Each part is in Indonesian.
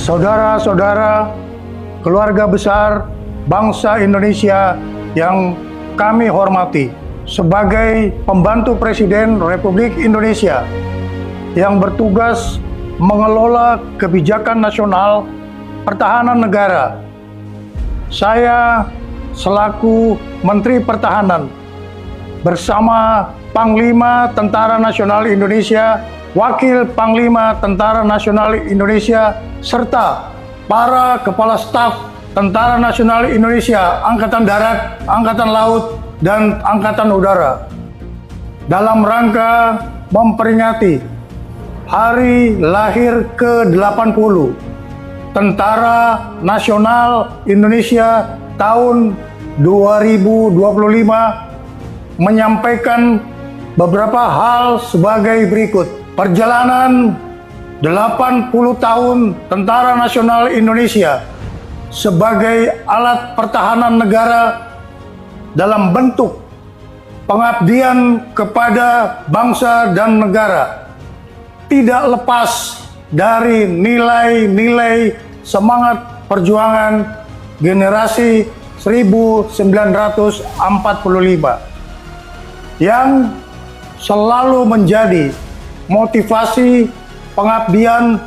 saudara-saudara, keluarga besar bangsa Indonesia yang kami hormati, sebagai pembantu Presiden Republik Indonesia yang bertugas mengelola kebijakan nasional pertahanan negara, saya selaku Menteri Pertahanan bersama Panglima Tentara Nasional Indonesia, Wakil Panglima Tentara Nasional Indonesia, serta para Kepala Staf Tentara Nasional Indonesia, Angkatan Darat, Angkatan Laut, dan Angkatan Udara, dalam rangka memperingati Hari Lahir ke-80 Tentara Nasional Indonesia tahun 2025, menyampaikan beberapa hal sebagai berikut. Perjalanan 80 tahun Tentara Nasional Indonesia sebagai alat pertahanan negara dalam bentuk pengabdian kepada bangsa dan negara tidak lepas dari nilai-nilai semangat perjuangan generasi 1945 yang selalu menjadi motivasi pengabdian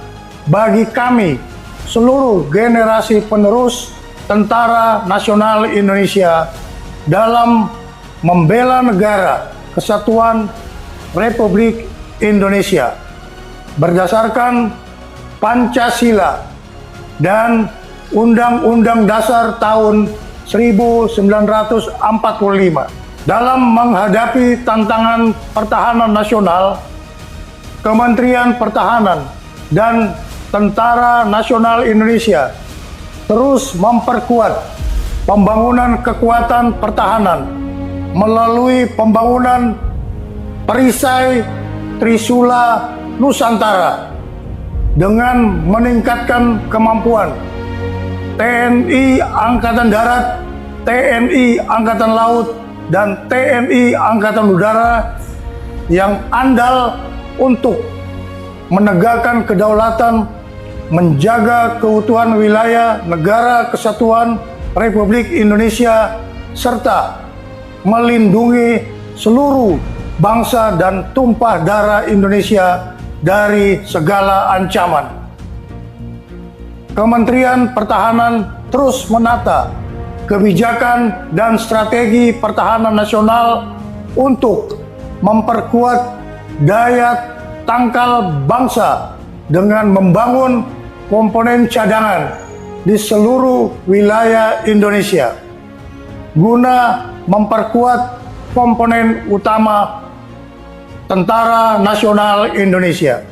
bagi kami seluruh generasi penerus Tentara Nasional Indonesia dalam membela negara kesatuan Republik Indonesia berdasarkan Pancasila dan Undang-Undang Dasar tahun 1945. Dalam menghadapi tantangan pertahanan nasional, Kementerian Pertahanan dan Tentara Nasional Indonesia terus memperkuat pembangunan kekuatan pertahanan melalui pembangunan perisai Trisula Nusantara dengan meningkatkan kemampuan TNI Angkatan Darat, TNI Angkatan Laut, dan TNI Angkatan Udara yang andal untuk menegakkan kedaulatan, menjaga keutuhan wilayah negara kesatuan Republik Indonesia, serta melindungi seluruh bangsa dan tumpah darah Indonesia dari segala ancaman. Kementerian Pertahanan terus menata kebijakan dan strategi pertahanan nasional untuk memperkuat daya tangkal bangsa dengan membangun komponen cadangan di seluruh wilayah Indonesia guna memperkuat komponen utama Tentara Nasional Indonesia.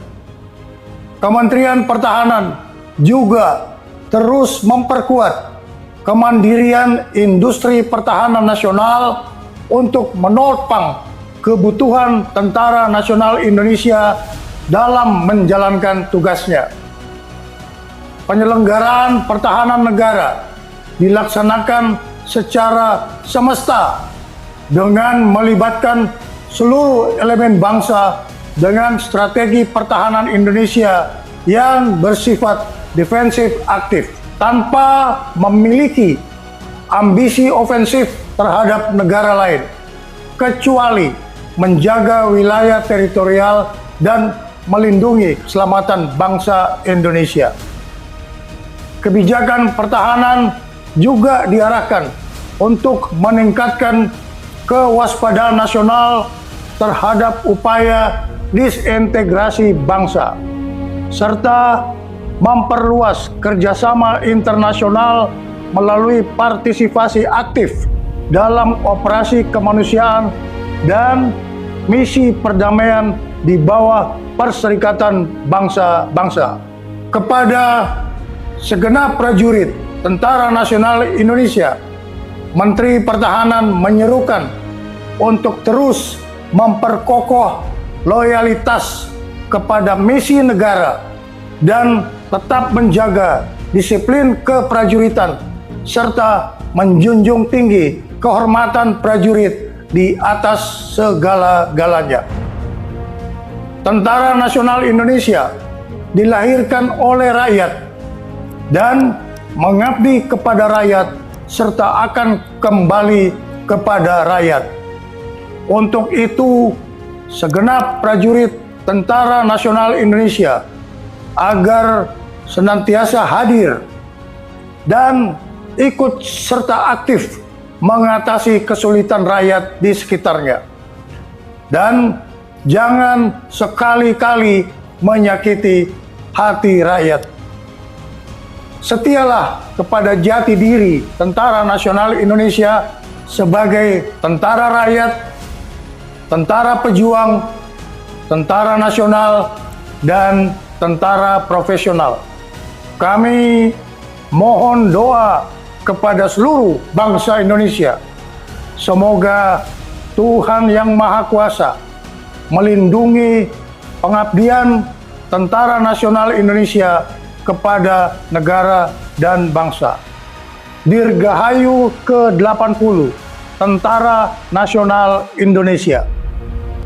Kementerian Pertahanan juga terus memperkuat kemandirian industri pertahanan nasional untuk menopang kebutuhan Tentara Nasional Indonesia dalam menjalankan tugasnya. Penyelenggaraan pertahanan negara dilaksanakan secara semesta dengan melibatkan seluruh elemen bangsa dengan strategi pertahanan Indonesia yang bersifat defensif aktif, tanpa memiliki ambisi ofensif terhadap negara lain, kecuali menjaga wilayah teritorial dan melindungi keselamatan bangsa Indonesia. Kebijakan pertahanan juga diarahkan untuk meningkatkan kewaspadaan nasional terhadap upaya disintegrasi bangsa, serta memperluas kerjasama internasional melalui partisipasi aktif dalam operasi kemanusiaan dan misi perdamaian di bawah Perserikatan Bangsa-Bangsa. Kepada segenap prajurit Tentara Nasional Indonesia, Menteri Pertahanan menyerukan untuk terus memperkokoh loyalitas kepada misi negara dan tetap menjaga disiplin keprajuritan serta menjunjung tinggi kehormatan prajurit di atas segala-galanya. Tentara Nasional Indonesia dilahirkan oleh rakyat dan mengabdi kepada rakyat serta akan kembali kepada rakyat. Untuk itu, segenap prajurit Tentara Nasional Indonesia agar senantiasa hadir dan ikut serta aktif mengatasi kesulitan rakyat di sekitarnya. Dan jangan sekali-kali menyakiti hati rakyat. Setialah kepada jati diri Tentara Nasional Indonesia sebagai tentara rakyat, tentara pejuang, tentara nasional, dan tentara profesional. Kami mohon doa kepada seluruh bangsa Indonesia. Semoga Tuhan Yang Maha Kuasa melindungi pengabdian Tentara Nasional Indonesia kepada negara dan bangsa. Dirgahayu ke-80 Tentara Nasional Indonesia.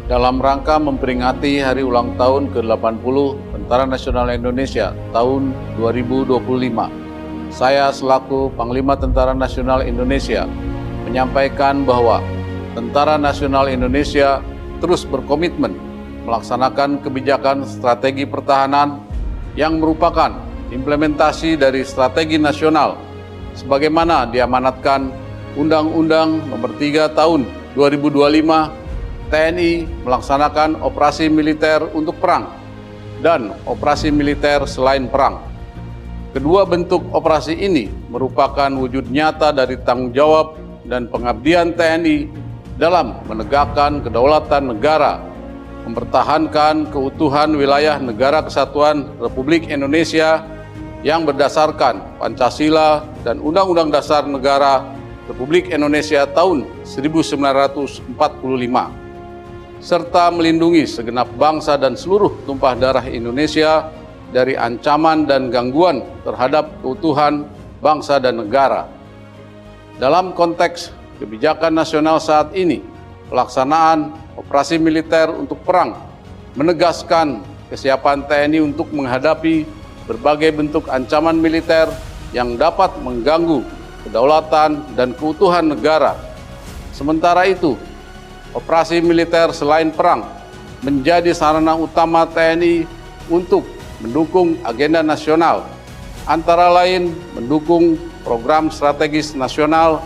Dalam rangka memperingati hari ulang tahun ke-80 Tentara Nasional Indonesia tahun 2025, saya selaku Panglima Tentara Nasional Indonesia menyampaikan bahwa Tentara Nasional Indonesia terus berkomitmen melaksanakan kebijakan strategi pertahanan yang merupakan implementasi dari strategi nasional sebagaimana diamanatkan Undang-Undang Nomor 3 Tahun 2025 TNI melaksanakan operasi militer untuk perang dan operasi militer selain perang. Kedua bentuk operasi ini merupakan wujud nyata dari tanggung jawab dan pengabdian TNI dalam menegakkan kedaulatan negara, mempertahankan keutuhan wilayah Negara Kesatuan Republik Indonesia yang berdasarkan Pancasila dan Undang-Undang Dasar Negara Republik Indonesia tahun 1945, serta melindungi segenap bangsa dan seluruh tumpah darah Indonesia dari ancaman dan gangguan terhadap keutuhan bangsa dan negara. Dalam konteks kebijakan nasional saat ini, pelaksanaan operasi militer untuk perang menegaskan kesiapan TNI untuk menghadapi berbagai bentuk ancaman militer yang dapat mengganggu kedaulatan dan keutuhan negara. Sementara itu, operasi militer selain perang menjadi sarana utama TNI untuk mendukung agenda nasional, antara lain mendukung program strategis nasional,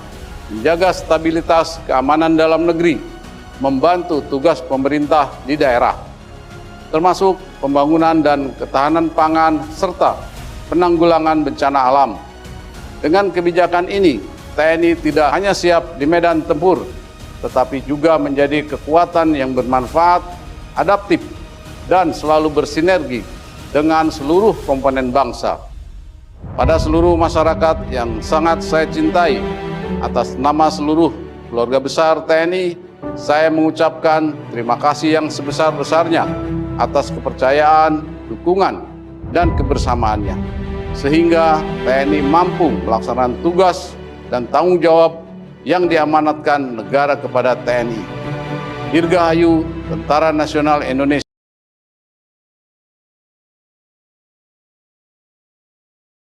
menjaga stabilitas keamanan dalam negeri, membantu tugas pemerintah di daerah, termasuk pembangunan dan ketahanan pangan serta penanggulangan bencana alam. Dengan kebijakan ini, TNI tidak hanya siap di medan tempur, tetapi juga menjadi kekuatan yang bermanfaat, adaptif, dan selalu bersinergi dengan seluruh komponen bangsa. Pada seluruh masyarakat yang sangat saya cintai, atas nama seluruh keluarga besar TNI, saya mengucapkan terima kasih yang sebesar-besarnya atas kepercayaan, dukungan, dan kebersamaannya, sehingga TNI mampu melaksanakan tugas dan tanggung jawab yang diamanatkan negara kepada TNI. Dirgahayu Tentara Nasional Indonesia.